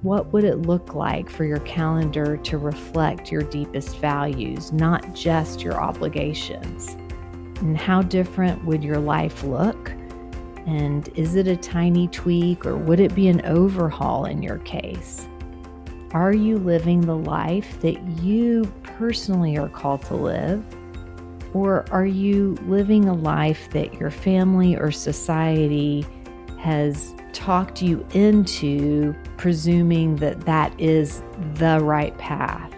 What would it look like for your calendar to reflect your deepest values, not just your obligations? And how different would your life look? And is it a tiny tweak, or would it be an overhaul in your case? Are you living the life that you personally are called to live? Or are you living a life that your family or society has talked you into, presuming that that is the right path?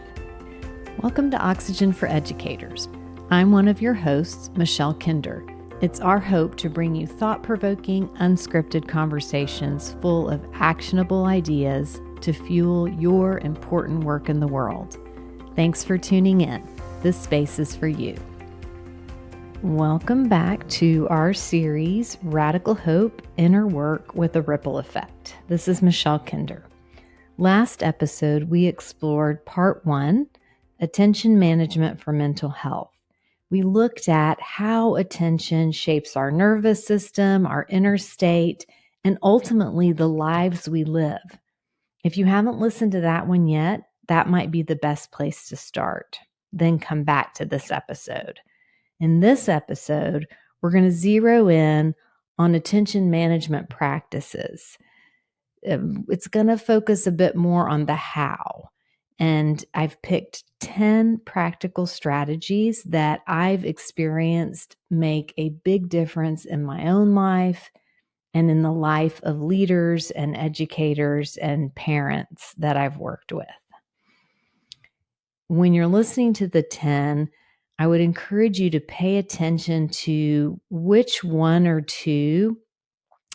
Welcome to Oxygen for Educators. I'm one of your hosts, Michelle Kinder. It's our hope to bring you thought-provoking, unscripted conversations full of actionable ideas to fuel your important work in the world. Thanks for tuning in. This space is for you. Welcome back to our series, Radical Hope, Inner Work with a Ripple Effect. This is Michelle Kinder. Last episode, we explored part 1, Attention Management for Mental Health. We looked at how attention shapes our nervous system, our inner state, and ultimately the lives we live. If you haven't listened to that one yet, that might be the best place to start. Then come back to this episode. In this episode, we're going to zero in on attention management practices. It's going to focus a bit more on the how. And I've picked 10 practical strategies that I've experienced make a big difference in my own life and in the life of leaders and educators and parents that I've worked with. When you're listening to the 10, I would encourage you to pay attention to which one or two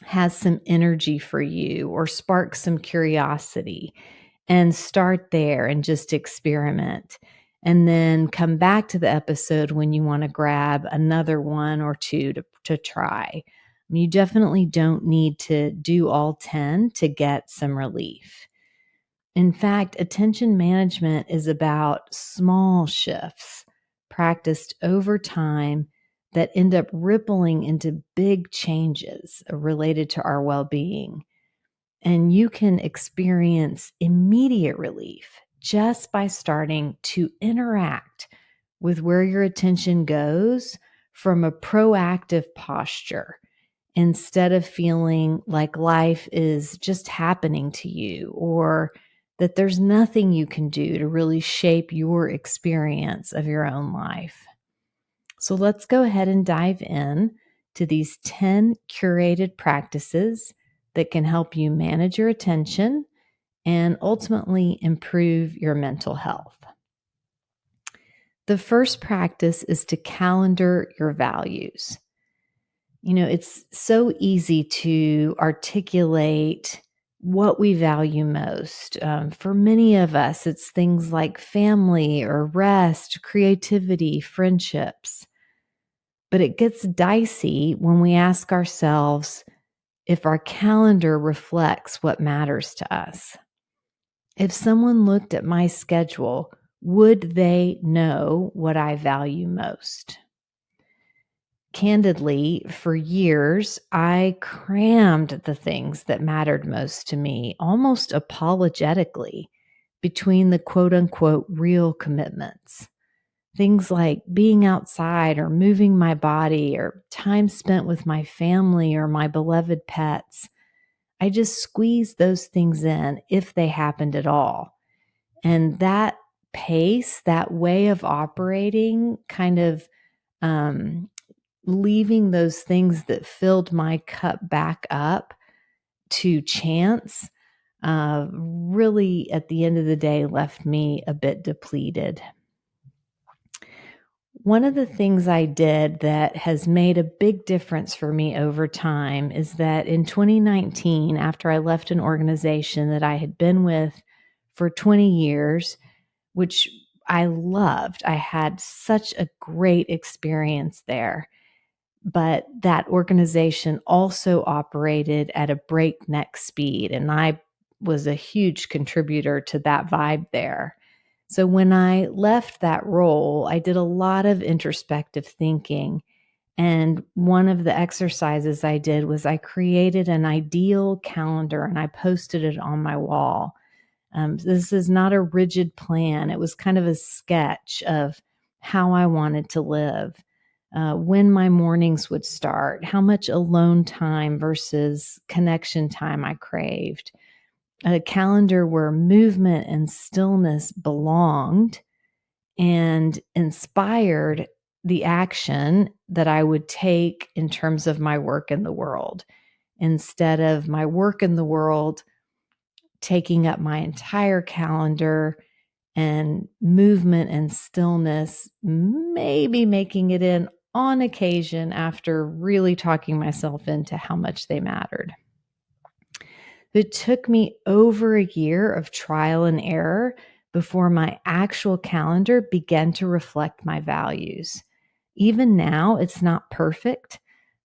has some energy for you or sparks some curiosity, and start there and just experiment. And then come back to the episode when you want to grab another one or two to try. You definitely don't need to do all 10 to get some relief. In fact, attention management is about small shifts practiced over time that end up rippling into big changes related to our well-being. And you can experience immediate relief just by starting to interact with where your attention goes from a proactive posture, instead of feeling like life is just happening to you, or that there's nothing you can do to really shape your experience of your own life. So let's go ahead and dive in to these 10 curated practices that can help you manage your attention and ultimately improve your mental health. The first practice is to calendar your values. It's so easy to articulate what we value most. For many of us, it's things like family or rest, creativity, friendships. But it gets dicey when we ask ourselves if our calendar reflects what matters to us. If someone looked at my schedule, would they know what I value most? Candidly, for years, I crammed the things that mattered most to me, almost apologetically, between the quote-unquote real commitments. Things like being outside or moving my body or time spent with my family or my beloved pets. I just squeezed those things in if they happened at all. And that pace, that way of operating, kind of leaving those things that filled my cup back up to chance, really at the end of the day left me a bit depleted. One of the things I did that has made a big difference for me over time is that in 2019, after I left an organization that I had been with for 20 years, which I loved, I had such a great experience there. But that organization also operated at a breakneck speed, and I was a huge contributor to that vibe there. So when I left that role, I did a lot of introspective thinking. And one of the exercises I did was I created an ideal calendar and I posted it on my wall. This is not a rigid plan. It was kind of a sketch of how I wanted to live, when my mornings would start, how much alone time versus connection time I craved, a calendar where movement and stillness belonged and inspired the action that I would take in terms of my work in the world, instead of my work in the world taking up my entire calendar and movement and stillness, maybe making it in on occasion after really talking myself into how much they mattered. It took me over a year of trial and error before my actual calendar began to reflect my values. Even now, it's not perfect,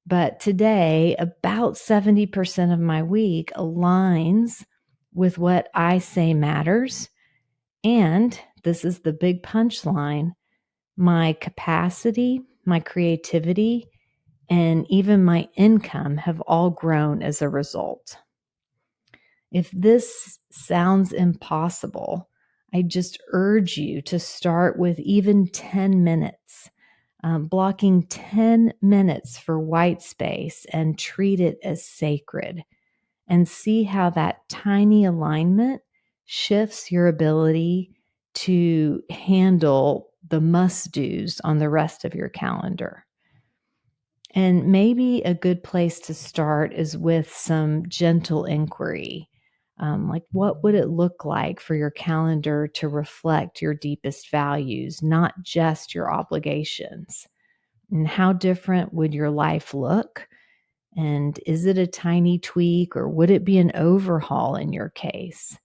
but today, about 70% of my week aligns with what I say matters. And this is the big punchline: my capacity, my creativity, and even my income have all grown as a result. If this sounds impossible, I just urge you to start with even 10 minutes, blocking 10 minutes for white space and treat it as sacred, and see how that tiny alignment shifts your ability to handle the must-dos on the rest of your calendar. And maybe a good place to start is with some gentle inquiry. Like, what would it look like for your calendar to reflect your deepest values, not just your obligations? And how different would your life look? And is it a tiny tweak, or would it be an overhaul in your case?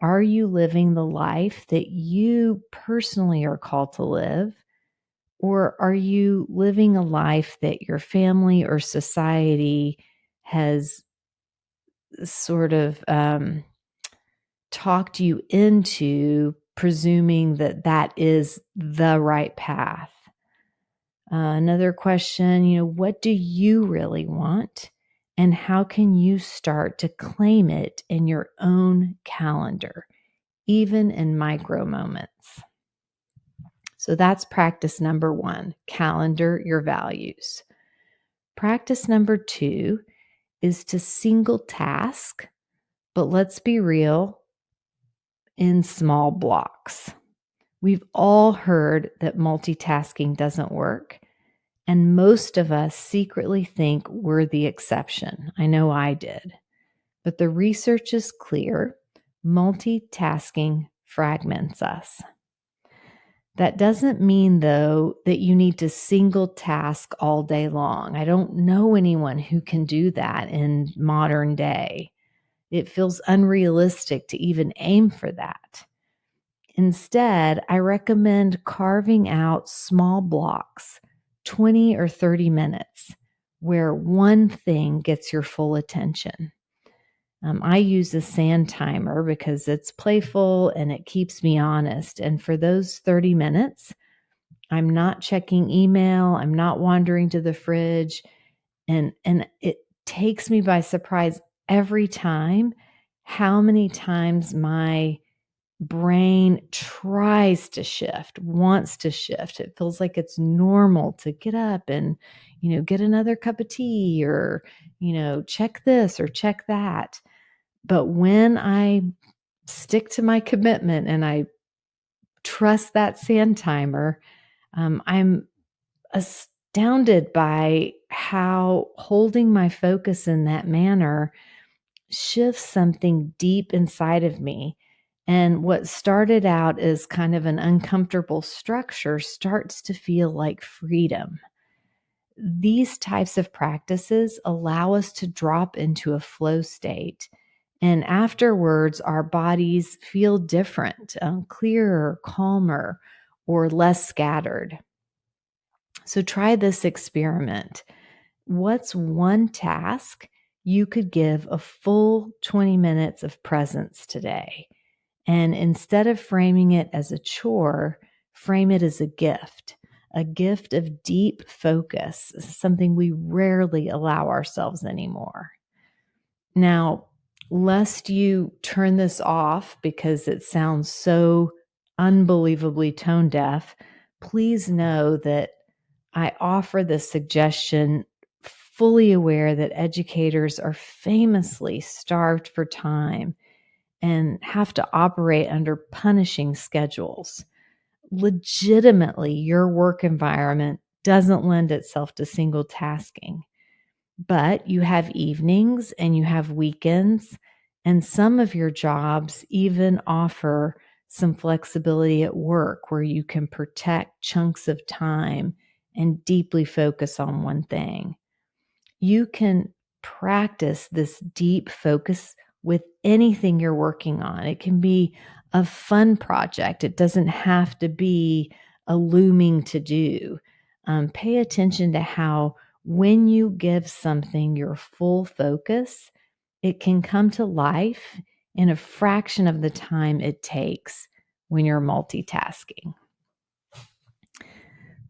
Are you living the life that you personally are called to live? Or are you living a life that your family or society has sort of talked you into presuming that that is the right path? Another question, what do you really want? And how can you start to claim it in your own calendar, even in micro moments? So that's practice number 1, calendar your values. Practice number 2 is to single task, but let's be real, in small blocks. We've all heard that multitasking doesn't work, and most of us secretly think we're the exception. I know I did. But the research is clear: multitasking fragments us. That doesn't mean, though, that you need to single task all day long. I don't know anyone who can do that in modern day. It feels unrealistic to even aim for that. Instead, I recommend carving out small blocks, 20 or 30 minutes, where one thing gets your full attention. I use a sand timer because it's playful and it keeps me honest. And for those 30 minutes, I'm not checking email, I'm not wandering to the fridge, and it takes me by surprise every time how many times my brain tries to shift, wants to shift. It feels like it's normal to get up and, get another cup of tea, or, check this or check that. But when I stick to my commitment and I trust that sand timer, I'm astounded by how holding my focus in that manner shifts something deep inside of me. And what started out as kind of an uncomfortable structure starts to feel like freedom. These types of practices allow us to drop into a flow state. And afterwards, our bodies feel different, clearer, calmer, or less scattered. So try this experiment. What's one task you could give a full 20 minutes of presence today? And instead of framing it as a chore, frame it as a gift of deep focus, something we rarely allow ourselves anymore. Now, lest you turn this off because it sounds so unbelievably tone deaf, please know that I offer this suggestion fully aware that educators are famously starved for time and have to operate under punishing schedules. Legitimately, your work environment doesn't lend itself to single tasking. But you have evenings and you have weekends, and some of your jobs even offer some flexibility at work where you can protect chunks of time and deeply focus on one thing. You can practice this deep focus with anything you're working on. It can be a fun project, it doesn't have to be a looming to do. Pay attention to how, when you give something your full focus, it can come to life in a fraction of the time it takes when you're multitasking.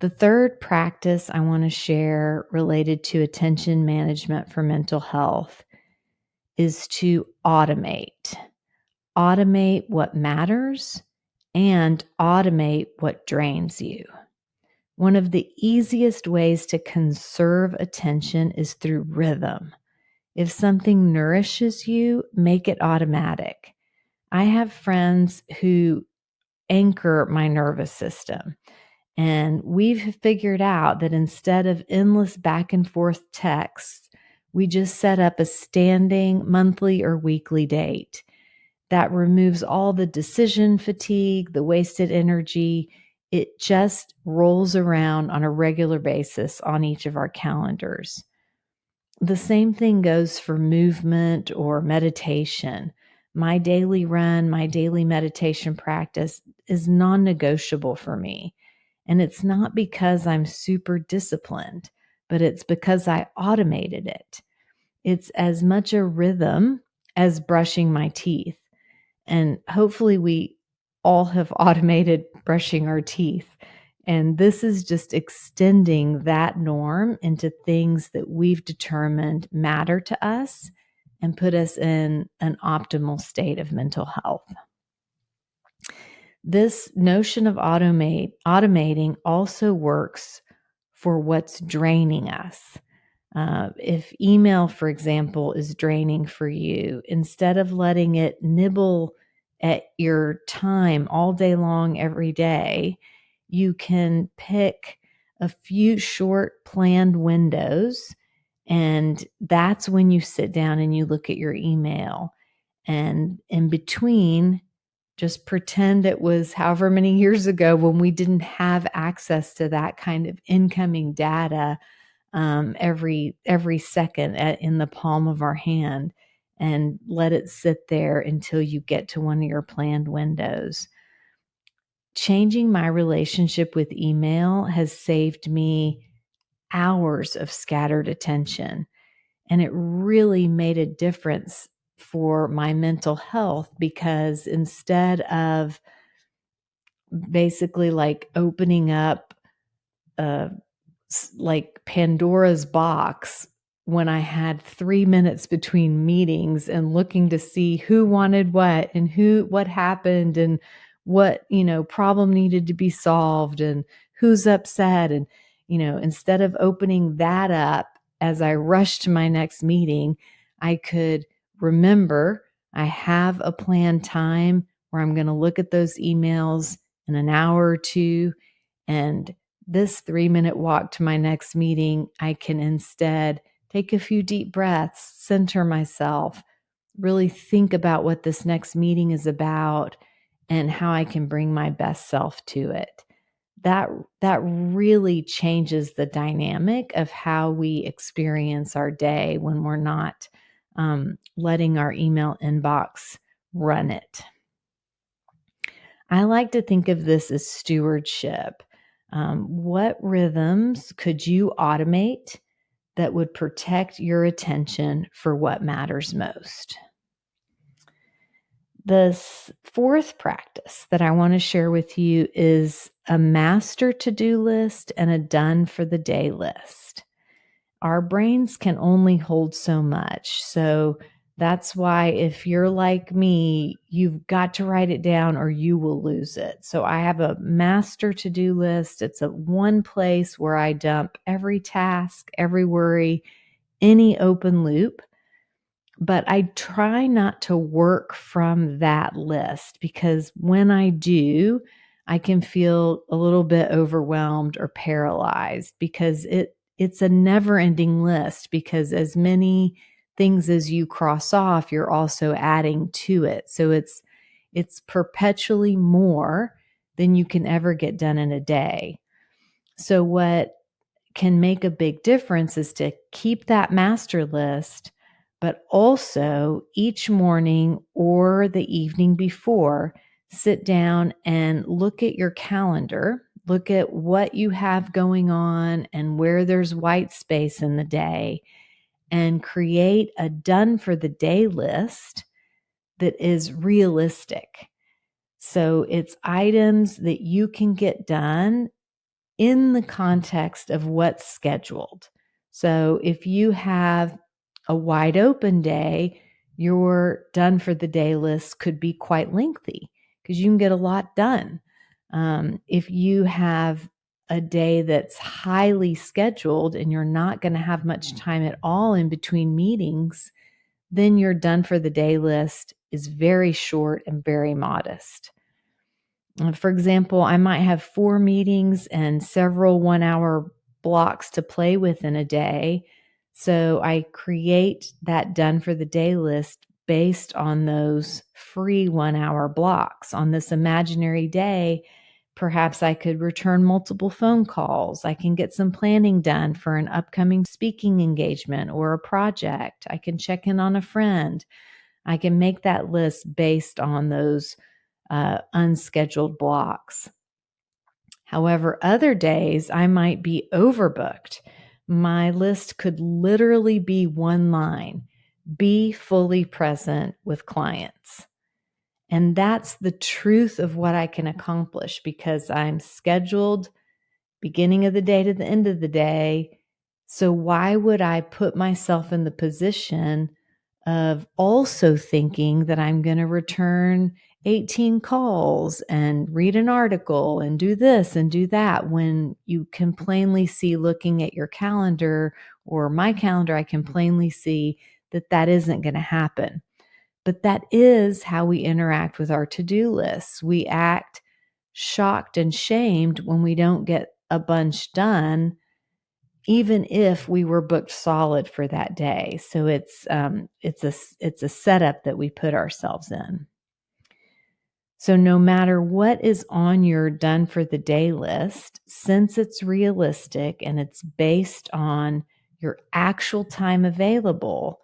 The third practice I want to share related to attention management for mental health is to automate. Automate what matters and automate what drains you. One of the easiest ways to conserve attention is through rhythm. If something nourishes you, make it automatic. I have friends who anchor my nervous system. And we've figured out that instead of endless back and forth texts, we just set up a standing monthly or weekly date that removes all the decision fatigue, the wasted energy. It just rolls around on a regular basis on each of our calendars. The same thing goes for movement or meditation. My daily run, my daily meditation practice is non-negotiable for me. And it's not because I'm super disciplined, but it's because I automated it. It's as much a rhythm as brushing my teeth. And hopefully we all have automated brushing our teeth. And this is just extending that norm into things that we've determined matter to us and put us in an optimal state of mental health. This notion of automating also works for what's draining us. If email, for example, is draining for you, instead of letting it nibble at your time all day long, every day, you can pick a few short planned windows. And that's when you sit down and you look at your email. And in between, just pretend it was however many years ago when we didn't have access to that kind of incoming data every second in the palm of our hand, and let it sit there until you get to one of your planned windows. Changing my relationship with email has saved me hours of scattered attention, and it really made a difference for my mental health, because instead of basically like opening up like Pandora's box when I had 3 minutes between meetings and looking to see who wanted what and what happened and what, problem needed to be solved and who's upset. And, instead of opening that up as I rushed to my next meeting, I could remember I have a planned time where I'm going to look at those emails in an hour or two, and this 3-minute walk to my next meeting, I can instead take a few deep breaths, center myself, really think about what this next meeting is about and how I can bring my best self to it. That really changes the dynamic of how we experience our day when we're not letting our email inbox run it. I like to think of this as stewardship. What rhythms could you automate that would protect your attention for what matters most? The fourth practice that I want to share with you is a master to-do list and a done for the day list. Our brains can only hold so much. So That's why if you're like me, you've got to write it down or you will lose it. So I have a master to-do list. It's a one place where I dump every task, every worry, any open loop. But I try not to work from that list because when I do, I can feel a little bit overwhelmed or paralyzed because it's a never-ending list, because as many things as you cross off, you're also adding to it. So it's perpetually more than you can ever get done in a day. So what can make a big difference is to keep that master list, but also each morning or the evening before, sit down and look at your calendar, look at what you have going on and where there's white space in the day, and create a done for the day list that is realistic. So it's items that you can get done in the context of what's scheduled. So if you have a wide open day, your done for the day list could be quite lengthy because you can get a lot done. If you have a day that's highly scheduled and you're not going to have much time at all in between meetings, then your done for the day list is very short and very modest. For example, I might have 4 meetings and several 1-hour blocks to play with in a day. So I create that done for the day list based on those free 1-hour blocks. On this imaginary day, perhaps I could return multiple phone calls. I can get some planning done for an upcoming speaking engagement or a project. I can check in on a friend. I can make that list based on those unscheduled blocks. However, other days I might be overbooked. My list could literally be one line: be fully present with clients. And that's the truth of what I can accomplish because I'm scheduled beginning of the day to the end of the day. So why would I put myself in the position of also thinking that I'm going to return 18 calls and read an article and do this and do that, when you can plainly see, looking at your calendar or my calendar, I can plainly see that that isn't going to happen. But that is how we interact with our to-do lists. We act shocked and shamed when we don't get a bunch done, even if we were booked solid for that day. So it's a setup that we put ourselves in. So no matter what is on your done for the day list, since it's realistic and it's based on your actual time available,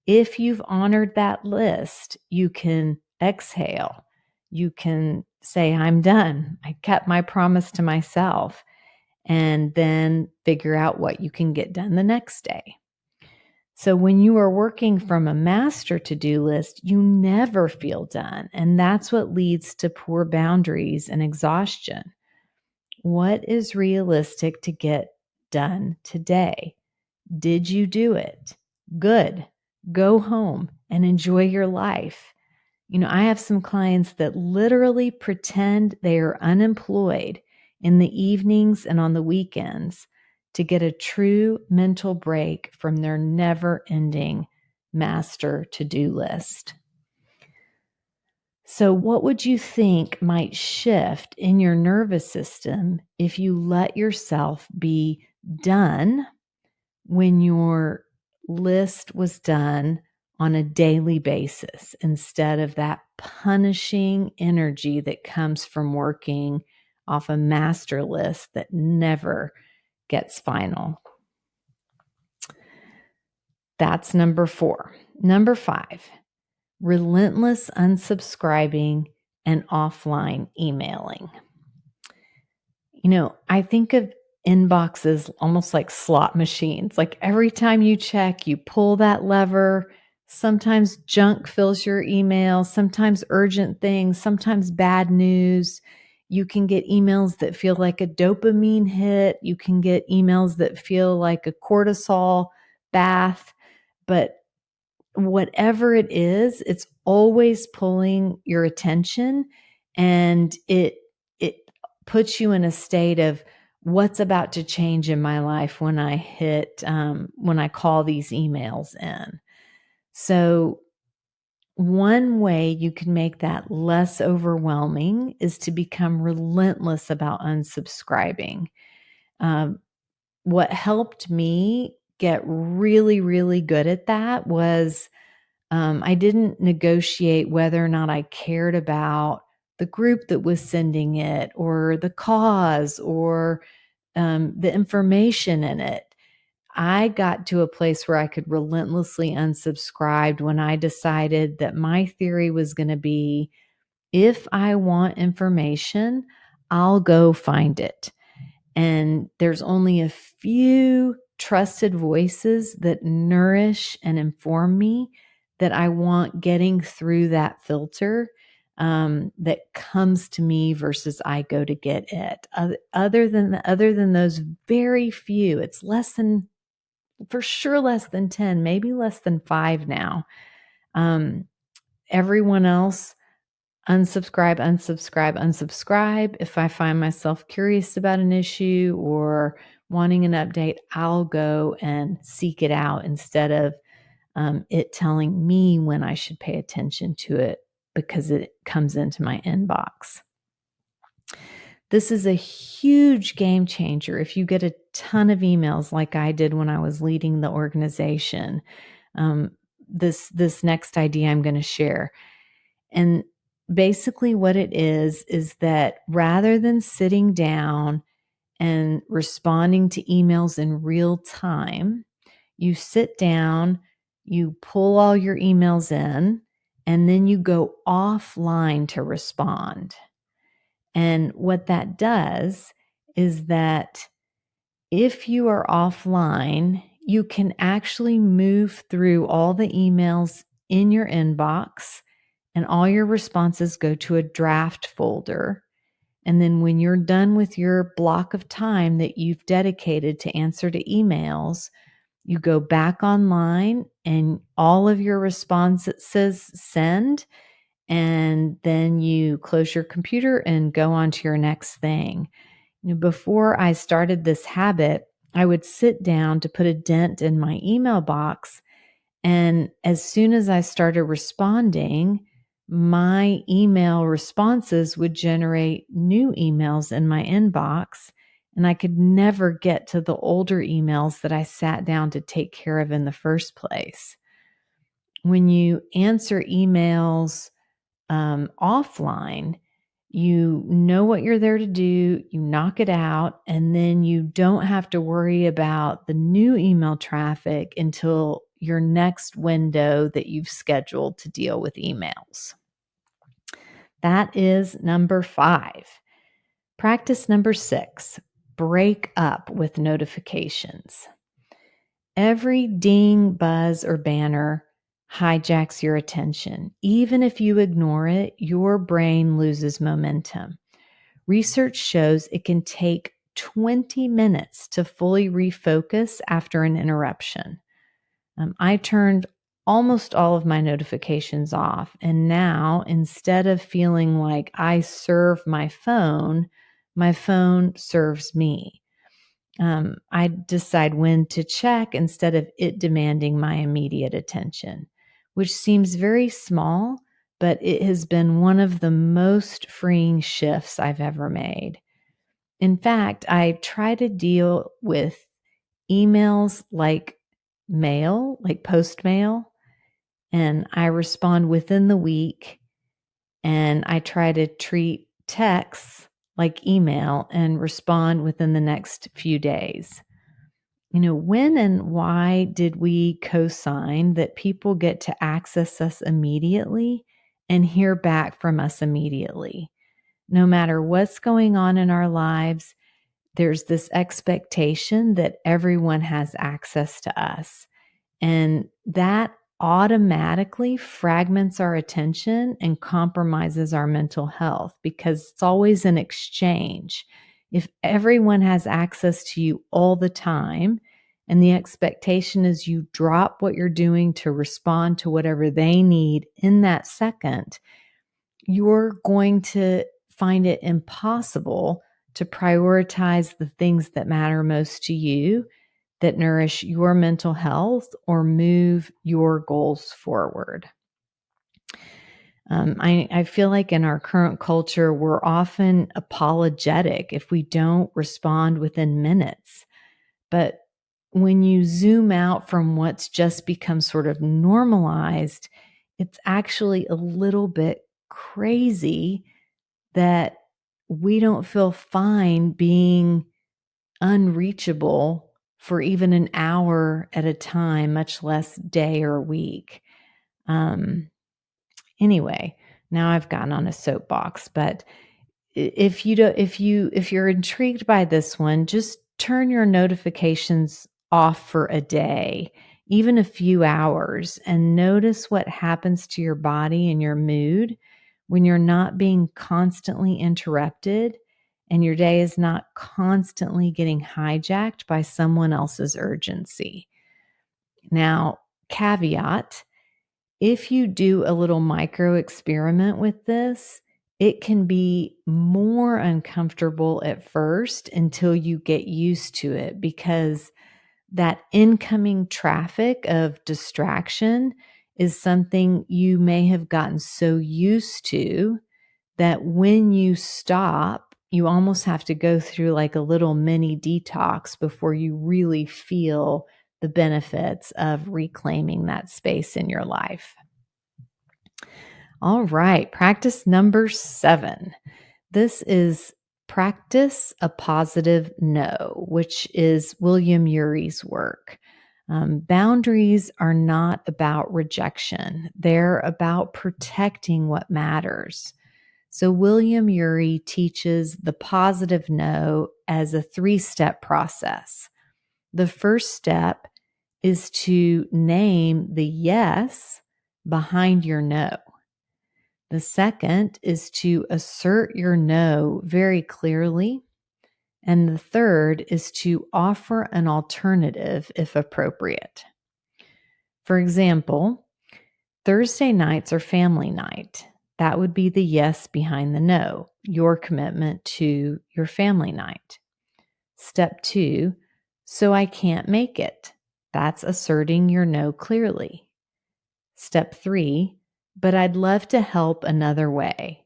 if you've honored that list, you can exhale. You can say, I'm done. I kept my promise to myself. And then figure out what you can get done the next day. So when you are working from a master to-do list, you never feel done. And that's what leads to poor boundaries and exhaustion. What is realistic to get done today? Did you do it? Good. Go home and enjoy your life. I have some clients that literally pretend they are unemployed in the evenings and on the weekends to get a true mental break from their never-ending master to-do list. So what would you think might shift in your nervous system if you let yourself be done when your list was done on a daily basis, instead of that punishing energy that comes from working off a master list that never gets final? That's number 4. Number 5, relentless unsubscribing and offline emailing. I think of inboxes almost like slot machines. Like every time you check, you pull that lever. Sometimes junk fills your email, sometimes urgent things, sometimes bad news. You can get emails that feel like a dopamine hit. You can get emails that feel like a cortisol bath. But whatever it is, it's always pulling your attention, and it puts you in a state of what's about to change in my life when when I call these emails in. So one way you can make that less overwhelming is to become relentless about unsubscribing. Um, what helped me get really, really good at that was I didn't negotiate whether or not I cared about the group that was sending it or the cause or the information in it. I got to a place where I could relentlessly unsubscribe when I decided that my theory was going to be if I want information, I'll go find it. And there's only a few trusted voices that nourish and inform me that I want getting through that filter that comes to me versus I go to get it. Other than those very few, it's less than for sure less than 10, maybe less than 5 now. Um, Everyone else, unsubscribe, unsubscribe, unsubscribe. If I find myself curious about an issue or wanting an update, I'll go and seek it out instead of it telling me when I should pay attention to it because it comes into my inbox. This is a huge game changer if you get a ton of emails like I did when I was leading the organization. Um, this next idea I'm going to share. And basically what it is that rather than sitting down and responding to emails in real time, you sit down, you pull all your emails in, and then you go offline to respond. And what that does is that if you are offline, you can actually move through all the emails in your inbox and all your responses go to a draft folder. And then when you're done with your block of time that you've dedicated to answer to emails, you go back online and all of your responses send, and then you close your computer and go on to your next thing. Before I started this habit, I would sit down to put a dent in my email box. And as soon as I started responding, my email responses would generate new emails in my inbox. And I could never get to the older emails that I sat down to take care of in the first place. When you answer emails offline, you know what you're there to do, you knock it out, and then you don't have to worry about the new email traffic until your next window that you've scheduled to deal with emails. That is number 5. Practice number 6, break up with notifications. Every ding, buzz, or banner hijacks your attention. Even if you ignore it, your brain loses momentum. Research shows it can take 20 minutes to fully refocus after an interruption. I turned almost all of my notifications off, and now instead of feeling like I serve my phone serves me. I decide when to check instead of it demanding my immediate attention, which seems very small, but it has been one of the most freeing shifts I've ever made. In fact, I try to deal with emails like mail, like post mail, and I respond within the week, and I try to treat texts like email and respond within the next few days. When and why did we co-sign that people get to access us immediately and hear back from us immediately? No matter what's going on in our lives, there's this expectation that everyone has access to us. And that automatically fragments our attention and compromises our mental health because it's always an exchange. If everyone has access to you all the time And the expectation is you drop what you're doing to respond to whatever they need in that second. You're going to find it impossible to prioritize the things that matter most to you, that nourish your mental health or move your goals forward. I feel like in our current culture, we're often apologetic if we don't respond within minutes. But when you zoom out from what's just become sort of normalized, it's actually a little bit crazy that we don't feel fine being unreachable for even an hour at a time, much less day or week. Anyway, now I've gotten on a soapbox, but if you're intrigued by this one, just turn your notifications off for a day, even a few hours, and notice what happens to your body and your mood when you're not being constantly interrupted and your day is not constantly getting hijacked by someone else's urgency. Now, caveat, if you do a little micro experiment with this, it can be more uncomfortable at first until you get used to it, because that incoming traffic of distraction is something you may have gotten so used to that when you stop, you almost have to go through like a little mini detox before you really feel the benefits of reclaiming that space in your life. All right, practice number 7. This is practice a positive no, which is William Urie's work. Boundaries are not about rejection. They're about protecting what matters. So William Urie teaches the positive no as a 3-step process. The first step is to name the yes behind your no. The second is to assert your no very clearly. And the third is to offer an alternative if appropriate. For example, Thursday nights are family night. That would be the yes behind the no, your commitment to your family night. Step 2, so I can't make it. That's asserting your no clearly. Step 3, but I'd love to help another way.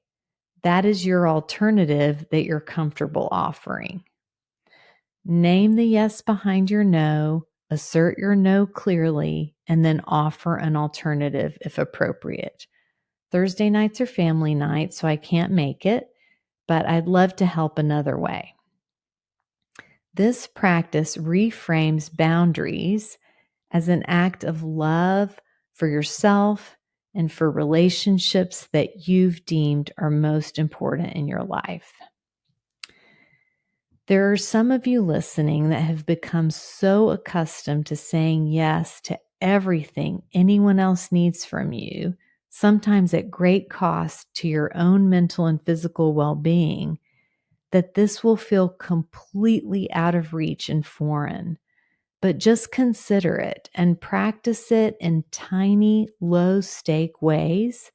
That is your alternative that you're comfortable offering. Name the yes behind your no, assert your no clearly, and then offer an alternative if appropriate. Thursday nights are family night, so I can't make it, but I'd love to help another way. This practice reframes boundaries as an act of love for yourself and for relationships that you've deemed are most important in your life. There are some of you listening that have become so accustomed to saying yes to everything anyone else needs from you, sometimes at great cost to your own mental and physical well-being, that this will feel completely out of reach and foreign. But just consider it and practice it in tiny, low-stake ways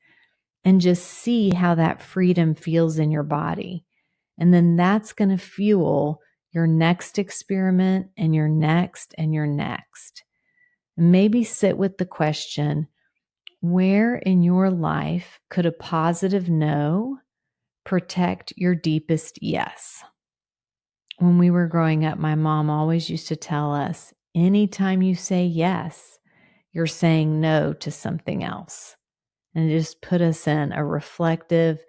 and just see how that freedom feels in your body. And then that's going to fuel your next experiment and your next and your next. And maybe sit with the question, where in your life could a positive no protect your deepest yes? When we were growing up, my mom always used to tell us, anytime you say yes, you're saying no to something else. And it just put us in a reflective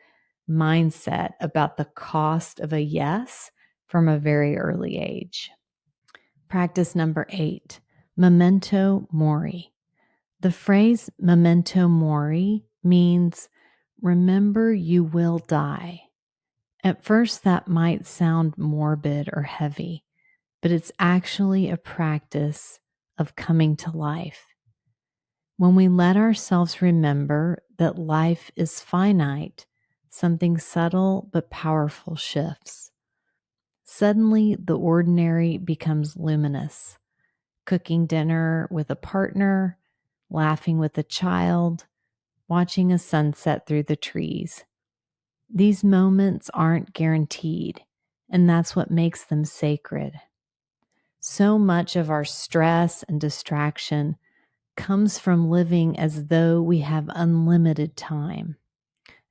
mindset about the cost of a yes from a very early age. Practice number 8, Memento Mori. The phrase Memento Mori means remember you will die. At first, that might sound morbid or heavy, but it's actually a practice of coming to life. When we let ourselves remember that life is finite, something subtle but powerful shifts. Suddenly, the ordinary becomes luminous. cooking dinner with a partner, laughing with a child, watching a sunset through the trees. These moments aren't guaranteed, and that's what makes them sacred. So much of our stress and distraction comes from living as though we have unlimited time,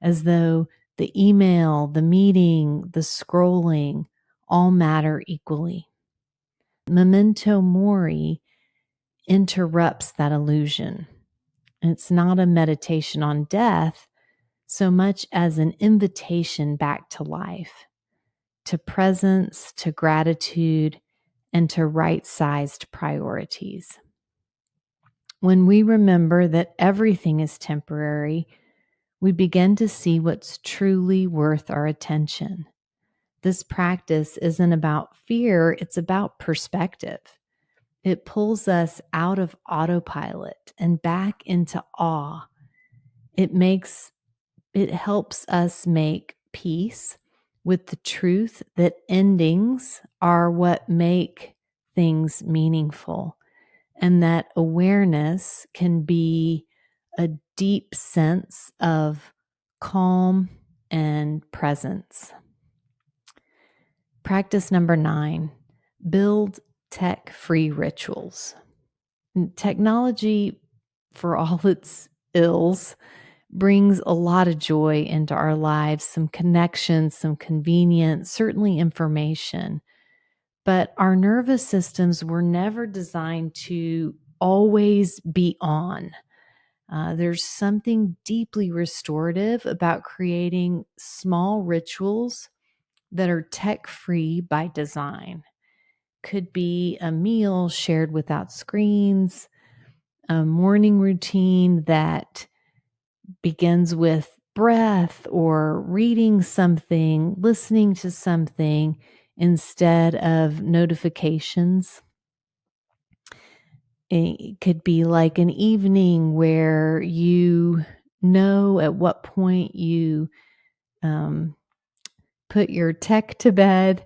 as though the email, the meeting, the scrolling all matter equally. Memento Mori interrupts that illusion. And it's not a meditation on death so much as an invitation back to life, to presence, to gratitude, and to right-sized priorities. When we remember that everything is temporary, we begin to see what's truly worth our attention. This practice isn't about fear, it's about perspective. It pulls us out of autopilot and back into awe. It helps us make peace with the truth that endings are what make things meaningful, and that awareness can be a deep sense of calm and presence. Practice number 9, build tech-free rituals. Technology, for all its ills, brings a lot of joy into our lives, some connections, some convenience, certainly information. But our nervous systems were never designed to always be on. There's something deeply restorative about creating small rituals that are tech-free by design. Could be a meal shared without screens, a morning routine that begins with breath or reading something, listening to something instead of notifications. It could be like an evening where you know at what point you put your tech to bed,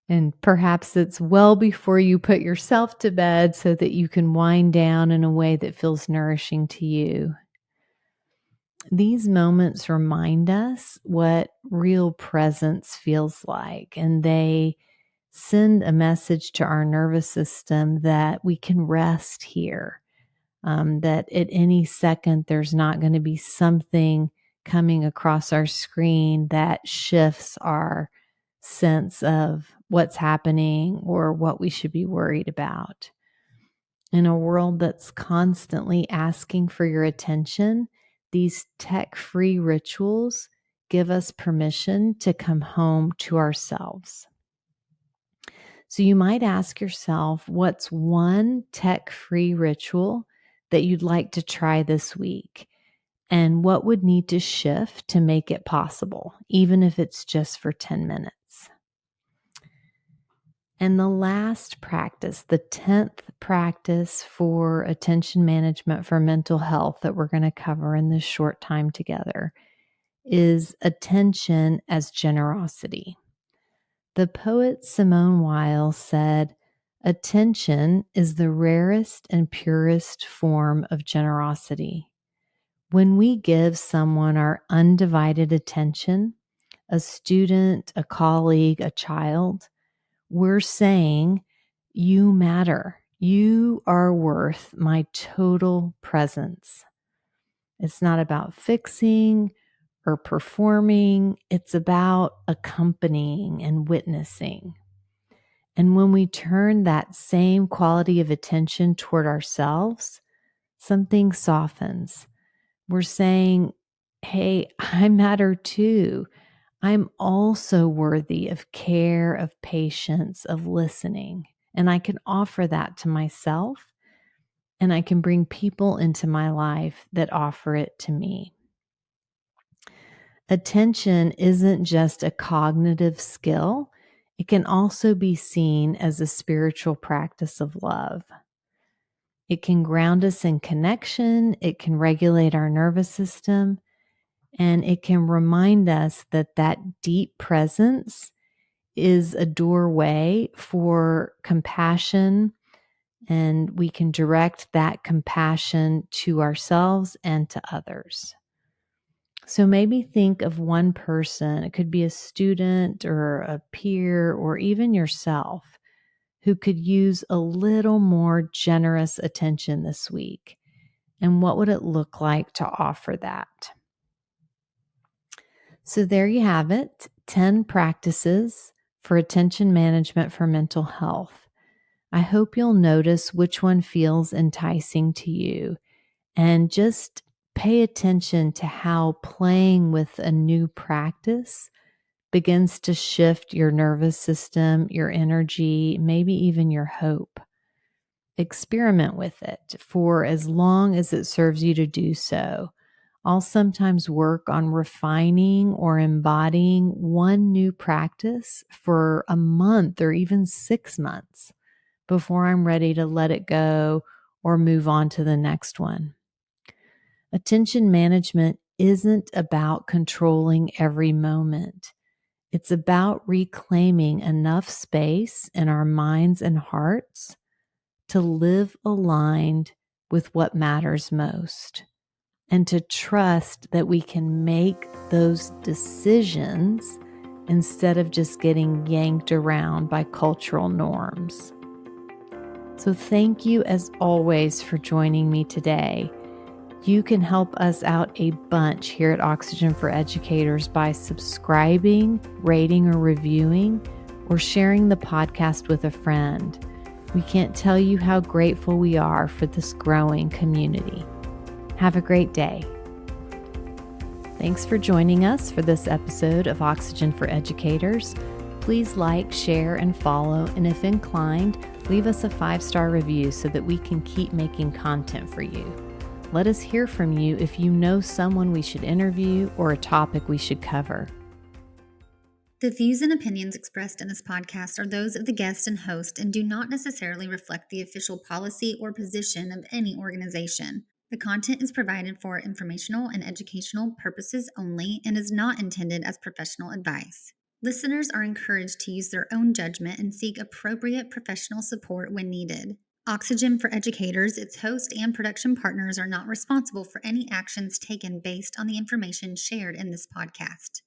and perhaps it's well before you put yourself to bed so that you can wind down in a way that feels nourishing to you. These moments remind us what real presence feels like, and they send a message to our nervous system that we can rest here, that at any second there's not going to be something coming across our screen that shifts our sense of what's happening or what we should be worried about. In a world that's constantly asking for your attention, these tech-free rituals give us permission to come home to ourselves. So you might ask yourself, what's one tech-free ritual that you'd like to try this week? And what would need to shift to make it possible, even if it's just for 10 minutes? And the last practice, the 10th practice for attention management for mental health that we're going to cover in this short time together, is attention as generosity. The poet Simone Weil said, "Attention is the rarest and purest form of generosity. When we give someone our undivided attention, a student, a colleague, a child, we're saying, you matter. You are worth my total presence." It's not about fixing or performing. It's about accompanying and witnessing. And when we turn that same quality of attention toward ourselves, something softens. We're saying, hey, I matter too. I'm also worthy of care, of patience, of listening. And I can offer that to myself, and I can bring people into my life that offer it to me. Attention isn't just a cognitive skill. It can also be seen as a spiritual practice of love. It can ground us in connection. It can regulate our nervous system. And it can remind us that that deep presence is a doorway for compassion and we can direct that compassion to ourselves and to others. So maybe think of one person, it could be a student or a peer or even yourself, who could use a little more generous attention this week. And what would it look like to offer that? So there you have it, 10 practices for attention management for mental health. I hope you'll notice which one feels enticing to you and just pay attention to how playing with a new practice begins to shift your nervous system, your energy, maybe even your hope. Experiment with it for as long as it serves you to do so. I'll sometimes work on refining or embodying one new practice for a month or even 6 months before I'm ready to let it go or move on to the next one. Attention management isn't about controlling every moment. It's about reclaiming enough space in our minds and hearts to live aligned with what matters most, and to trust that we can make those decisions instead of just getting yanked around by cultural norms. So thank you as always for joining me today. You can help us out a bunch here at Oxygen for Educators by subscribing, rating, or reviewing, or sharing the podcast with a friend. We can't tell you how grateful we are for this growing community. Have a great day. Thanks for joining us for this episode of Oxygen for Educators. Please like, share, and follow, and if inclined, leave us a 5-star review so that we can keep making content for you. Let us hear from you if you know someone we should interview or a topic we should cover. The views and opinions expressed in this podcast are those of the guest and host and do not necessarily reflect the official policy or position of any organization. The content is provided for informational and educational purposes only and is not intended as professional advice. Listeners are encouraged to use their own judgment and seek appropriate professional support when needed. Oxygen for Educators, its host, and production partners are not responsible for any actions taken based on the information shared in this podcast.